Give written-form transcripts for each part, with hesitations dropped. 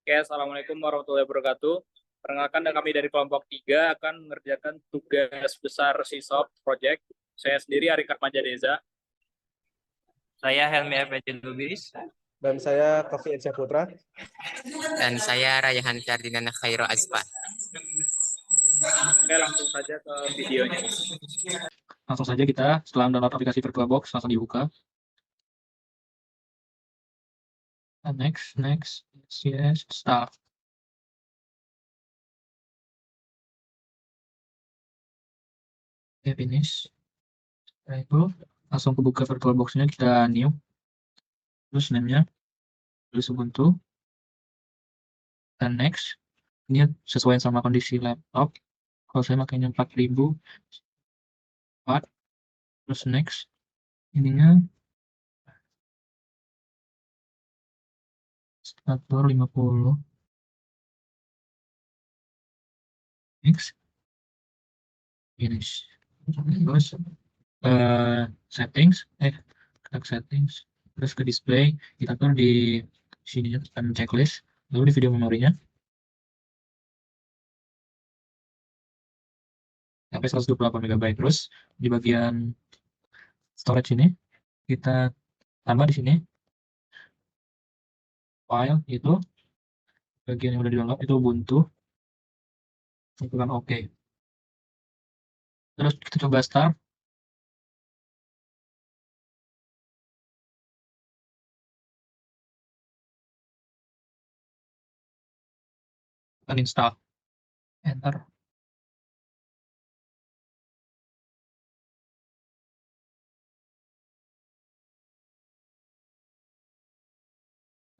Oke, Assalamualaikum warahmatullahi wabarakatuh. Perkenalkan, kami dari kelompok 3 akan mengerjakan tugas besar SISOP Project. Saya sendiri Arika Majadeza. Saya Helmi Effendi Lubis. Dan saya Kofi Edsa Putra. Dan saya Rayhan Ferdinand Khairo Azpa. Oke, langsung saja ke videonya. Langsung saja kita setelah download aplikasi VirtualBox langsung dibuka. Next, yes, start. Oke, finish. Setelah itu langsung kebuka VirtualBox-nya, kita new. Terus name-nya tulis Ubuntu. Dan next. Ini sesuai sama kondisi laptop. Kalau saya makainya 4000 watt. Terus next. Ininya stator 50. Next. Finish. Terus settings, klik settings, terus ke display, kita atur di sini kan checklist, lalu di video memorinya sampai 128 MB. Terus di bagian storage ini kita tambah di sini file, itu bagian yang udah di download itu Ubuntu, tekan OK. Terus kita coba start. Tekan install, enter.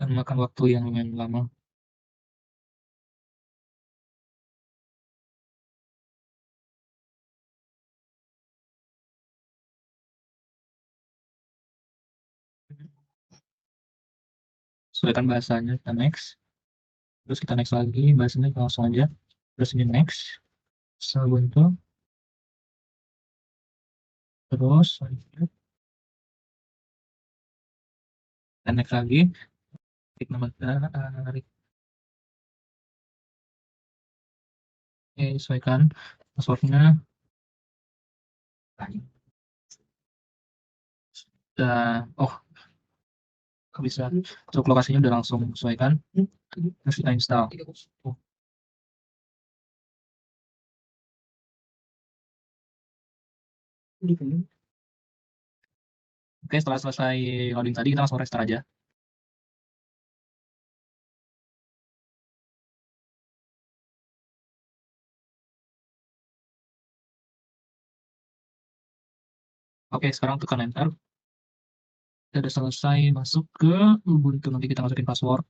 Dan makan waktu yang lumayan lama. Sesuaikan bahasanya, kita next. Terus kita next lagi, bahasanya langsung aja. Terus ini next, Ubuntu. Terus dan next lagi, klik nama tarik. Oke, sesuaikan passwordnya. Oh, kok bisa untuk lokasinya udah langsung sesuaikan. Terus kita install. Oke, setelah selesai loading tadi, kita langsung restart aja. Oke, sekarang tekan enter. Kita udah selesai masuk ke Ubuntu, nanti kita masukin password.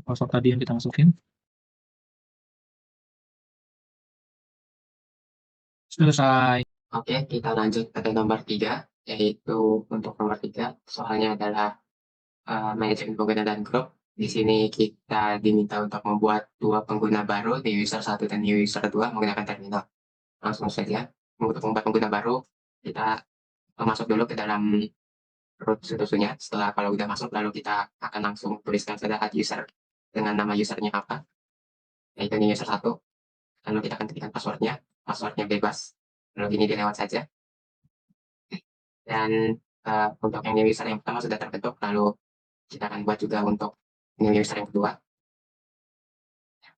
Password tadi yang kita masukin. Selesai. Oke, kita lanjut ke nomor 3, yaitu untuk nomor 3, soalnya adalah manajemen pengguna dan grup. Di sini kita diminta untuk membuat 2 pengguna baru, new user 1 dan new user 2 menggunakan terminal. Langsung saja, untuk membuat pengguna baru, kita masuk dulu ke dalam root susunya. Setelah kalau udah masuk, lalu kita akan langsung tuliskan saja add user dengan nama usernya apa, yaitu new user 1. Lalu kita akan ketikkan passwordnya bebas, lalu ini dilewat saja. Dan untuk yang new user yang pertama sudah terbentuk, lalu kita akan buat juga untuk new user yang kedua.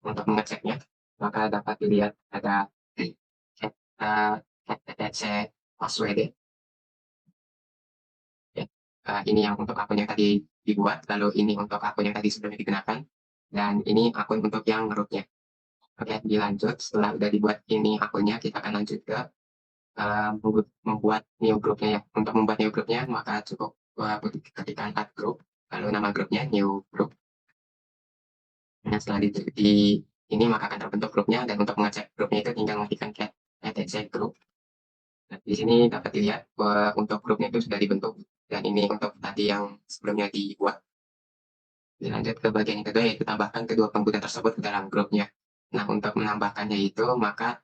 Untuk mengeceknya, maka dapat dilihat ada etc password. Ini yang untuk akun yang tadi dibuat, lalu ini untuk akun yang tadi sebelumnya digunakan, dan ini akun untuk yang rootnya. Oke, dilanjut. Setelah udah dibuat ini akunnya, kita akan lanjut ke membuat new grupnya ya. Untuk membuat new grupnya, maka cukup ketikkan add group, lalu nama grupnya new group. Nah, setelah di ini maka akan terbentuk grupnya, dan untuk mengecek grupnya itu tinggal mengetikkan cat etc group. Nah, di sini dapat dilihat bahwa untuk grupnya itu sudah dibentuk, dan ini untuk tadi yang sebelumnya dibuat. Dilanjut ke bagian yang kedua, yaitu tambahkan kedua pengguna tersebut ke dalam grupnya. Nah, untuk menambahkannya itu, maka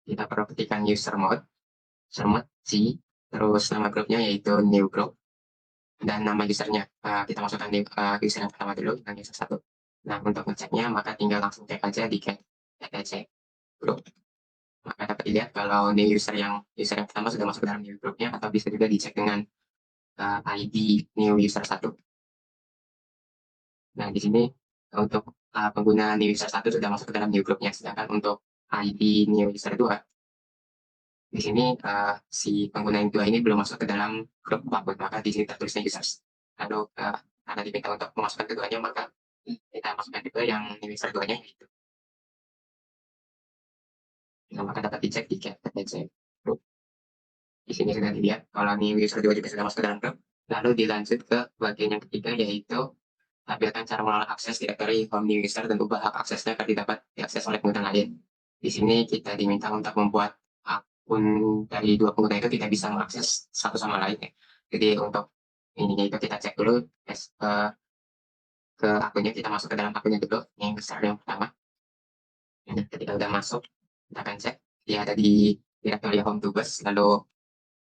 kita perlu ketikkan user mode C, terus nama grupnya yaitu new group, dan nama usernya kita masukkan di user yang pertama dulu, yang user 1. Nah, untuk ngeceknya maka tinggal langsung cek aja di get etc group. Maka dapat dilihat kalau new user yang pertama sudah masuk ke dalam new groupnya, atau bisa juga dicek dengan ID new user 1. Nah, di sini untuk pengguna new user 1 sudah masuk ke dalam new groupnya, sedangkan untuk ID new user 2, di sini si pengguna yang 2 ini belum masuk ke dalam grup apapun, maka di sini tertulisnya users. Lalu karena diminta untuk memasukkan keduanya, maka kita masukkan juga yang new user 2-nya gitu. Nah, maka dapat dicek di get group. Di sini sudah dilihat kalau new user 2 juga sudah masuk ke dalam grup. Lalu dilanjut ke bagian yang ketiga, yaitu tampilkan cara mengelola akses direktori home new user dan ubah hak aksesnya agar dapat diakses oleh pengguna lain. Di sini kita diminta untuk membuat akun dari dua pengguna itu tidak bisa mengakses satu sama lain ya. Jadi untuk ininya itu kita cek dulu ke akunnya, kita masuk ke dalam akunnya dulu, yang besar yang pertama. Nah, ketika udah masuk, kita akan cek dia ada di direktori home tubers, lalu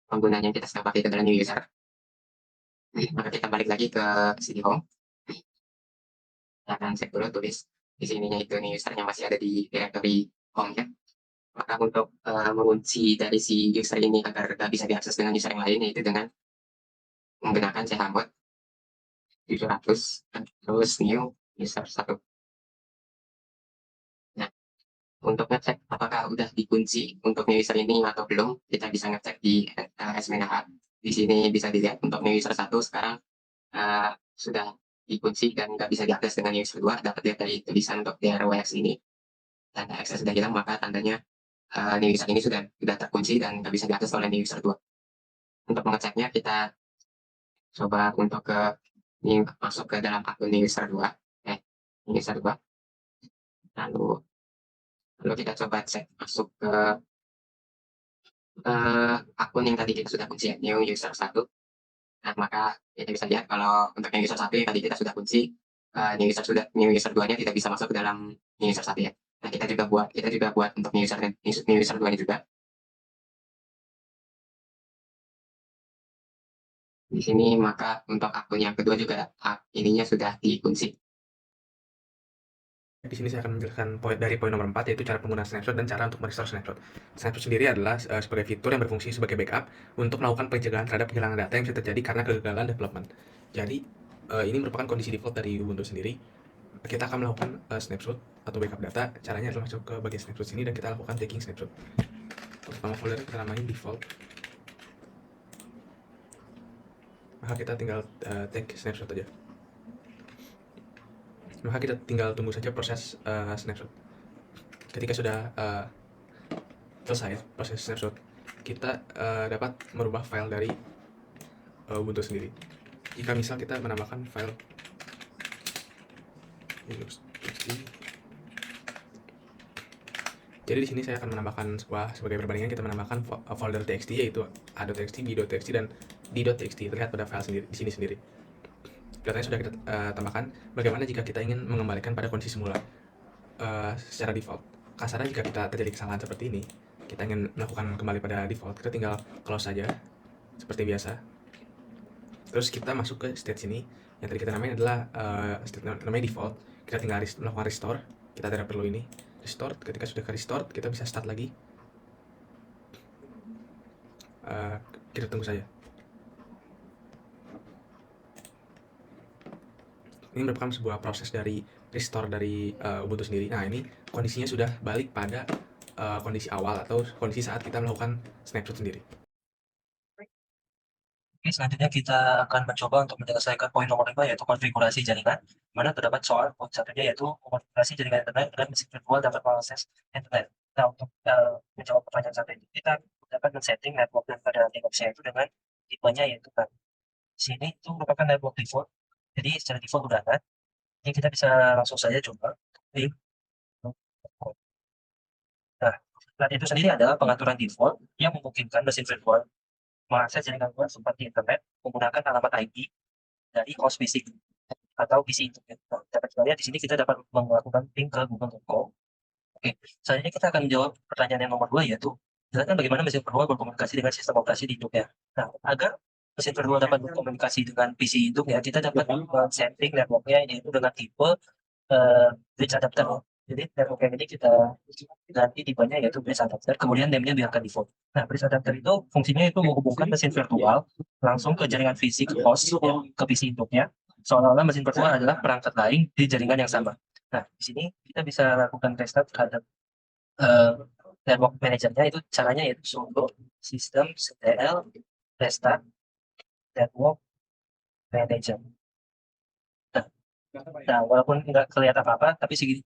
penggunanya yang kita sedang pakai itu adalah new user. Maka kita balik lagi ke sini home. Kita akan cek dulu tulis di sininya itu new usernya masih ada di directory home ya. Maka untuk mengunci dari si user ini agar bisa diakses dengan user yang lain, yaitu dengan menggunakan chmod 700 terus new user 1. Nah, untuk ngecek apakah udah dikunci untuk new user ini atau belum, kita bisa ngecek di SMNH. Di sini bisa dilihat untuk new user 1 sekarang sudah dikunci dan nggak bisa diakses dengan new user 2. Dapat lihat dari tulisan untuk DRWX ini, tanda akses sudah hilang, maka tandanya new user ini sudah terkunci dan nggak bisa diakses oleh new user 2. Untuk mengeceknya kita coba untuk masuk ke dalam akun new user 2, lalu kita coba cek masuk ke akun yang tadi kita sudah kunci ya, new user 1. Nah, maka kita bisa lihat kalau untuk new user 1 yang tadi kita sudah kunci, new user 2-nya tidak bisa masuk ke dalam new user 1 ya. Nah, kita juga buat untuk new user 2-nya juga. Di sini maka untuk akun yang kedua juga ininya sudah dikunci. Di sini saya akan menjelaskan dari poin nomor 4, yaitu cara penggunaan snapshot dan cara untuk merestore snapshot. Snapshot sendiri adalah sebagai fitur yang berfungsi sebagai backup untuk melakukan pencegahan terhadap kehilangan data yang bisa terjadi karena kegagalan development. Jadi ini merupakan kondisi default dari Ubuntu sendiri. Kita akan melakukan snapshot atau backup data. Caranya adalah masuk ke bagian snapshot sini dan kita lakukan taking snapshot. Untuk nama folder kita namain default. Maka kita tinggal take snapshot aja. Maka kita tinggal tunggu saja proses snapshot. Ketika sudah selesai proses snapshot, kita dapat merubah file dari Ubuntu sendiri. Jika misal kita menambahkan file jadi di sini saya akan menambahkan sebagai perbandingan, kita menambahkan folder txt, yaitu a.txt, b.txt, dan d.txt. Terlihat pada file sendiri di sini sendiri. Datanya sudah kita tambahkan. Bagaimana jika kita ingin mengembalikan pada kondisi semula secara default? Kasarnya jika kita terjadi kesalahan seperti ini, kita ingin melakukan kembali pada default, kita tinggal close saja seperti biasa. Terus kita masuk ke state sini yang tadi kita namain adalah state namanya default. Kita tinggal melakukan restore. Kita tidak perlu ini restore. Ketika sudah ke restore, kita bisa start lagi. Kita tunggu saja. Ini merupakan sebuah proses dari restore dari Ubuntu sendiri. Nah, ini kondisinya sudah balik pada kondisi awal atau kondisi saat kita melakukan snapshot sendiri. Oke, selanjutnya kita akan mencoba untuk menyelesaikan poin nomor 5, yaitu konfigurasi jaringan, mana terdapat soal poin satunya, yaitu konfigurasi jaringan internet dengan mesin virtual dapat mengakses internet. Nah, untuk menjawab pertanyaan satu ini, kita dapat men-setting network pada Linux-nya itu dengan tipenya, yaitu kan di sini itu merupakan network default. Jadi secara default udah ada. Ini kita bisa langsung saja coba. Nah, itu sendiri adalah pengaturan default yang memungkinkan mesin virtual mengakses jaringan luar seperti internet menggunakan alamat IP dari host PC atau PC internet. Nah, dapat kita lihat di sini kita dapat melakukan ping ke google.com. Selanjutnya kita akan menjawab pertanyaan yang nomor 2, yaitu jelaskan bagaimana mesin virtual berkomunikasi dengan sistem operasi di induknya. Nah, agar mesin virtual dapat berkomunikasi dengan PC induk ya, kita dapat setting networknya yaitu dengan tipe bridge adapter. Jadi network yang ini kita ganti tipenya yaitu bridge adapter, kemudian name-nya biarkan default. Nah, bridge adapter itu fungsinya itu menghubungkan mesin virtual langsung ke jaringan fisik host ya, ke PC induknya, seolah-olah mesin virtual adalah perangkat lain di jaringan yang sama. Nah, di sini kita bisa lakukan restart terhadap network manajernya. Itu caranya yaitu sudo systemctl restart network manager. Nah, walaupun nggak kelihatan apa-apa, tapi di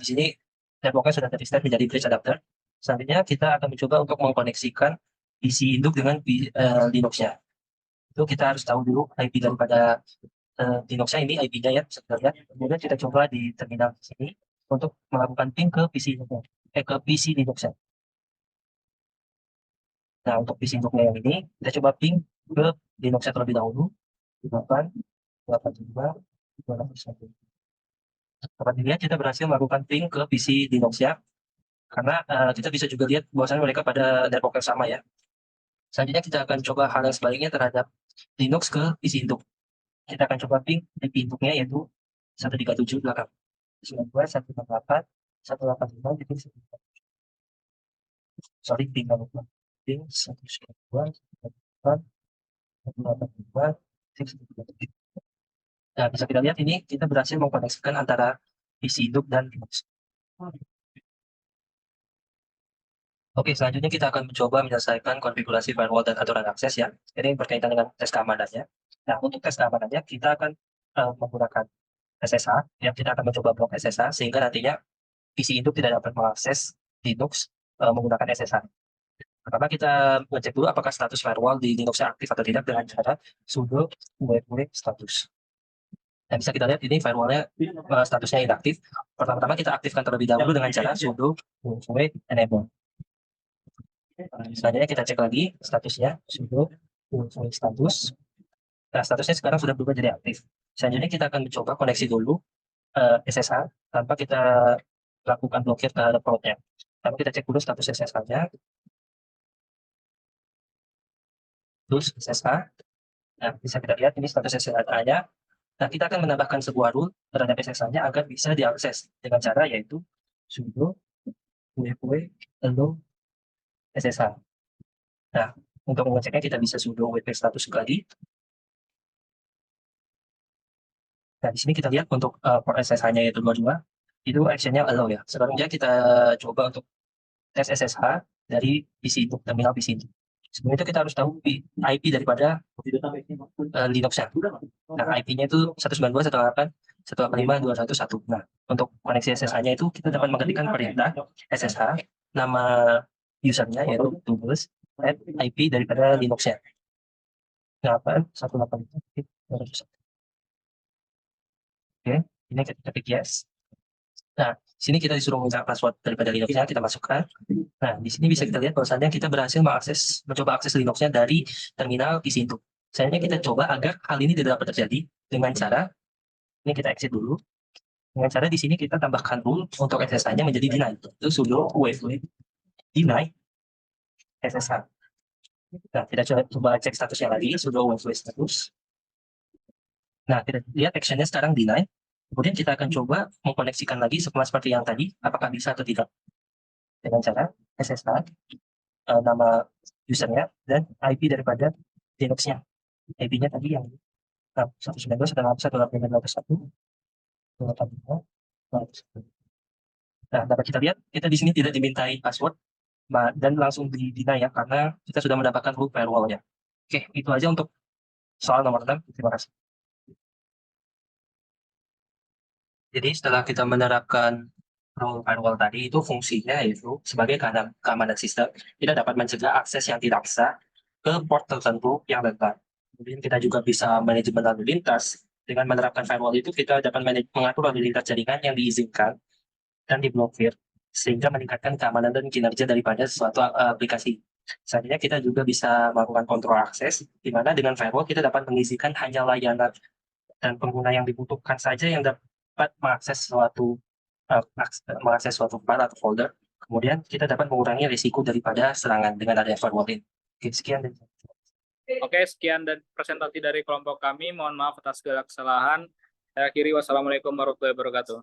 sini networknya sudah ter-restart menjadi bridge adapter. Selanjutnya kita akan mencoba untuk mengkoneksikan PC induk dengan Linux-nya. Itu kita harus tahu dulu IP daripada Linux-nya, ini IP-nya ya, bisa kita lihat. Kemudian kita coba di terminal sini untuk melakukan ping ke PC induknya, ke PC Linux-nya. Nah, untuk PC induknya yang ini, kita coba ping ke Linux-nya terlebih dahulu. 8.85 201. Dapat dilihat kita berhasil melakukan ping ke PC Linux ya, karena kita bisa juga lihat bahwasanya mereka pada network yang sama ya. Selanjutnya kita akan coba hal yang sebaliknya terhadap Linux ke PC induk. Kita akan coba ping IP induknya yaitu 137 belakang 92.168 185.1. Sorry, ping 192 185. Nah, bisa kita lihat ini kita berhasil mengkoneksikan antara PC induk dan Linux. Oke, selanjutnya kita akan mencoba menyelesaikan konfigurasi firewall dan aturan akses ya. Ini berkaitan dengan tes keamanannya. Nah, untuk tes keamanannya kita akan menggunakan SSH. Ya, kita akan mencoba blok SSH sehingga nantinya PC induk tidak dapat mengakses Linux menggunakan SSH. Pertama kita ngecek dulu apakah status firewall di Linux aktif atau tidak dengan cara sudo www status. Dan bisa kita lihat ini firewallnya statusnya inaktif. Pertama-tama kita aktifkan terlebih dahulu dengan cara sudo www enable. Selanjutnya kita cek lagi statusnya sudo www status. Nah, statusnya sekarang sudah berubah jadi aktif. Selanjutnya kita akan mencoba koneksi dulu SSH tanpa kita lakukan blokir terhadap portnya. Tapi kita cek dulu status SSH-nya. Terus SSH. Nah, bisa kita lihat ini status SSH-nya. Nah, kita akan menambahkan sebuah rule terhadap SSH-nya agar bisa diakses dengan cara yaitu sudo www allow SSH. Nah, untuk mengeceknya kita bisa sudo wp status lagi. Nah, di sini kita lihat untuk port SSH-nya yaitu 22, itu action-nya allow ya. Selanjutnya kita coba untuk tes SSH dari PC induk, terminal PC induk. Sebelum itu kita harus tahu IP daripada Linux-nya. Nah, IP-nya itu 192.168.185.201. Nah, untuk koneksi SSH-nya itu kita dapat mengetikkan perintah SSH, nama usernya yaitu tools, IP daripada Linux-nya. 8.185.201. Oke, ini kita klik yes. Nah, sini kita disuruh minta password daripada Linux-nya, kita masukkan. Nah, di sini bisa kita lihat bahwasannya kita berhasil mencoba akses Linux-nya dari terminal PC induk. Selanjutnya kita coba agar hal ini tidak dapat terjadi dengan cara, ini kita exit dulu. Dengan cara di sini kita tambahkan rule untuk SSH-nya menjadi deny. Itu sudo www deny SSH. Nah, kita coba cek statusnya lagi, sudo www status. Nah, kita lihat action-nya sekarang deny. Kemudian kita akan coba mengkoneksikan lagi sama seperti yang tadi, apakah bisa atau tidak. Dengan cara SSH, nama usernya, dan IP daripada Linux-nya. IP-nya tadi yang 192.168.185.201. Nah, dapat kita lihat, kita di sini tidak dimintai password, dan langsung di-deny ya, karena kita sudah mendapatkan root firewall-nya. Oke, itu aja untuk soal nomor 6. Terima kasih. Jadi setelah kita menerapkan rule firewall tadi, itu fungsinya yaitu sebagai keamanan sistem, kita dapat mencegah akses yang tidak sah ke port tertentu yang rentan. Kemudian kita juga bisa manajemen lalu lintas. Dengan menerapkan firewall itu kita dapat mengatur lalu lintas jaringan yang diizinkan dan diblokir, sehingga meningkatkan keamanan dan kinerja daripada suatu aplikasi. Selanjutnya kita juga bisa melakukan kontrol akses, di mana dengan firewall kita dapat mengizinkan hanya layanan dan pengguna yang dibutuhkan saja yang dapat mengakses suatu mengakses suatu file atau folder. Kemudian kita dapat mengurangi risiko daripada serangan dengan adanya firewalling. Oke, sekian. Oke, sekian dan presentasi dari kelompok kami. Mohon maaf atas segala kesalahan. Saya akhiri, wassalamualaikum warahmatullahi wabarakatuh.